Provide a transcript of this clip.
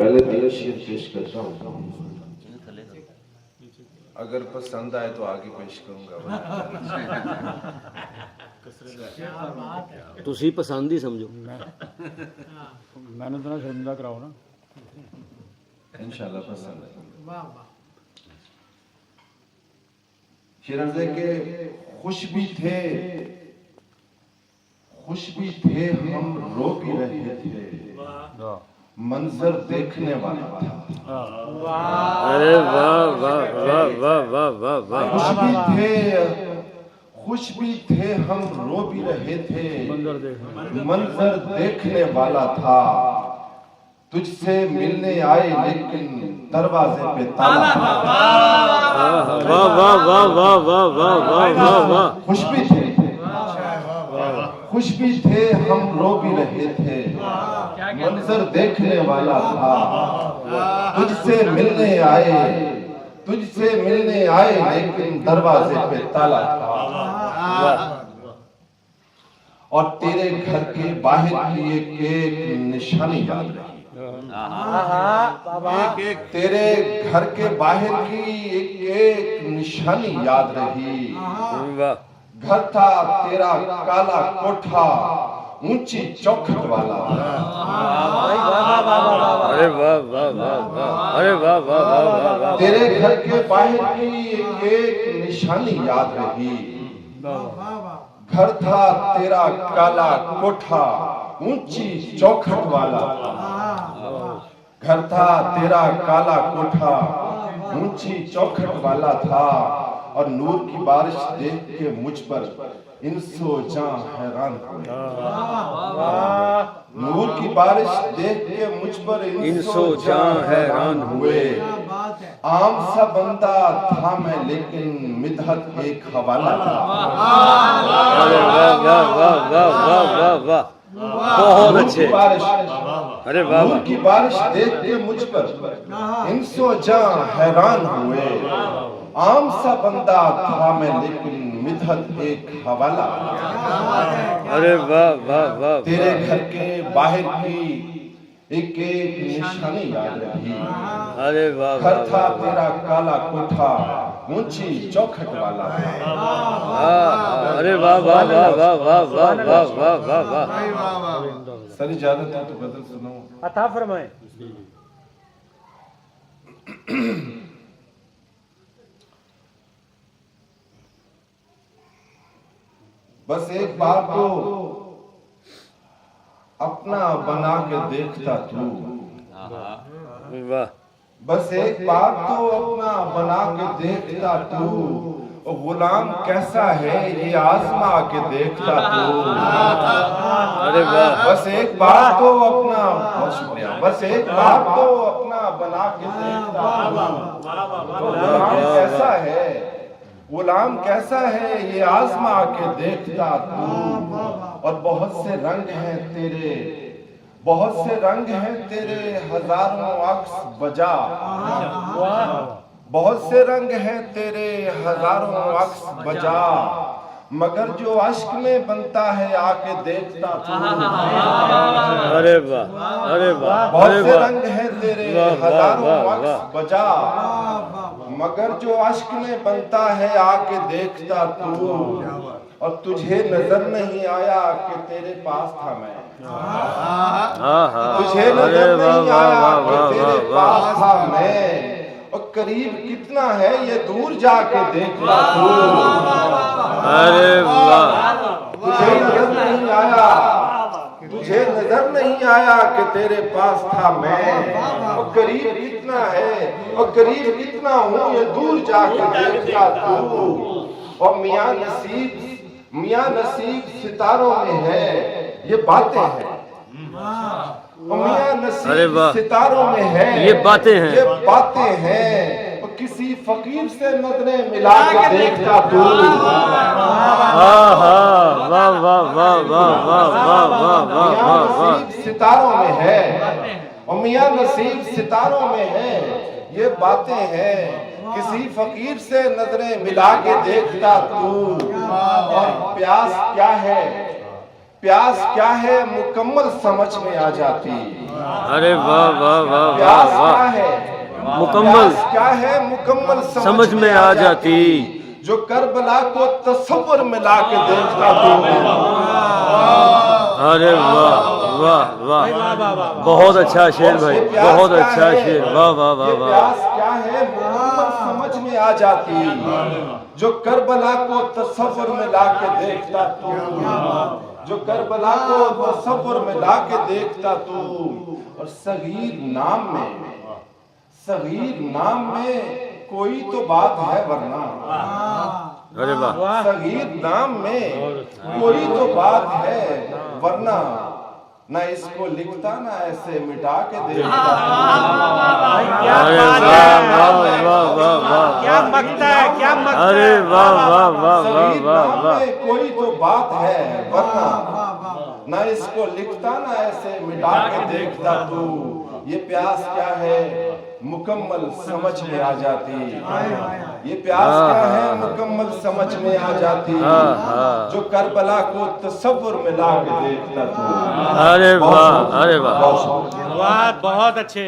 पहले 3 शेर पेश करता हूँ, अगर पसंद आए तो आगे पेश करूंगा। ਤੁਸੀਂ ਪਸੰਦ ਹੀ ਸਮਝੋ। ਮੈਨੂੰ ਤਾਂ ਸ਼ਰਮਿੰਦਾ ਕਰਾਓ ਨਾ। इंशाल्लाह पसंद है। शेर अर्ज़ है कि खुश भी थे हम रो भी रहे थे, मंजर देखने वाला था। अरे वाह वाह वाह वाह वाह वाह वाह। खुश भी थे हम रो भी रहे थे, मंजर देखने वाला था। तुझसे मिलने आए लेकिन दरवाजे पे ताला था। वाह वाह वाह वाह वाह वाह वाह वाह वाह। खुश भी थे हम रो भी रहे थे, मंजर देखने वाला था। तुझसे मिलने आए लेकिन दरवाजे पे ताला था। और तेरे घर के बाहर की एक निशानी याद रही। तेरे घर के बाहर की एक निशानी याद रही। घर था तेरा काला कोठा, ऊंची चौखट वाला। अरे वाह वाह वाह वाह। अरे वाह वाह वाह वाह। तेरे घर के बाहर की एक निशानी याद रही। घर था तेरा काला कोठा, ऊंची चौखट वाला। घर था तेरा काला कोठा, ऊंची चौखट वाला था। और नूर की बारिश देख के मुझ पर इंसो जां हैरान हुए। नूर की बारिश देख के मुझ पर इंसो जां हैरान हुए। आम सा बंदा था मैं लेकिन मिदहत एक हवाला था। अरे वाह वाह वाह वाह वाह वाह वाह। बहुत अच्छे। अरे वाह। नूर की बारिश देख के मुझ पर इंसो जां हैरान हुए। आम सा बंदा था मैं लेकिन मिदहत एक हवाला। अरे वाह वाह वाह। तेरे घर के बाहर की एक निशानी याद रही। अरे वाह। घर था तेरा काला कोठा, ऊंची चौखट वाला। अरे वाह वाह वाह वाह वाह वाह वाह वाह वाह वाह। सर इजाजत है तो गजल सुनाऊं। अता फरमाए। बस एक बार तो अपना बना के देखता तू। वाह। बस एक बार तो अपना बना के देखता तू। गुलाम कैसा है ये आजमा के देखता तू। अरे वाह। बस एक बार तो अपना, बहुत शुक्रिया, बस एक बार तो अपना बना के देखता तू। गुलाम कैसा है, गुलाम कैसा है ये आजमा के देखता तू। और बहुत से रंग हैं तेरे हजारों अक्स बजा। बहुत से रंग हैं तेरे हजारों अक्स बजा, मगर जो अश्क में बनता है आके देखता तू। अरे वाह। अरे वाह। बहुत से रंग हैं तेरे हजारों अक्स बजा, मगर जो अश्क में बनता है आके देखता तू। और तुझे नजर नहीं आया कि तेरे पास था मैं। तुझे नजर नहीं आया कि तेरे पास था मैं। और करीब कितना है ये दूर जाके देखता तू। अरे वाह। तुझे नजर नहीं आया कि तेरे पास था मैं। और करीब कितना है, और करीब कितना हूँ ये दूर जाके देखता तू। और मियां नसीब सितारों में है ये बातें हैं। मियां नसीब सितारों में है ये बातें हैं। और किसी फकीर से नजरें मिला के देखता तू। वाह वाह वाह वाह वाह वाह वाह वाह। सितारों में है, और मियां नसीब सितारों में है ये बातें हैं। किसी फकीर से नजरें मिला के देखता तू। और प्यास क्या है, प्यास क्या है मुकम्मल समझ में आ जाती। अरे वाह वाह वाह प्यास वाह क्या वाह है मुकम्मल प्यास क्या है मुकम्मल समझ में आ जाती। जो करबला को तसव्वुर में ला के देखता तू। अरे वाह वाह वाह बहुत अच्छा शेर भाई, बहुत अच्छा शेर, वाह वाह वाह ये वाह। प्यास क्या है मुकम्मल समझ में आ जाती। जो करबला को तसव्वुर में ला के देखता तू। जो करबला को तसव्वुर में ला के देखता तू। और सगीर नाम में कोई तो बात है वरना। अरे वाह सगीर नाम में कोई तो बात है वरना। न इसको लिखता ना ऐसे मिटा के देखता। अरे वाह वाह वाह वाह वाह, क्या मकता है, क्या मकता है। अरे वाह वाह वाह वाह सगीर वाह नाम वाह। में कोई तो बात है वरना। न इसको लिखता ना ऐसे मिटा के देखता तू। ये प्यास क्या है मुकम्मल समझ में आ जाती। ये प्यास क्या है मुकम्मल समझ में आ जाती। जो करबला को तसव्वुर में ला के देखता तू। अरे वाह अरे वाह। वाह बहुत अच्छे।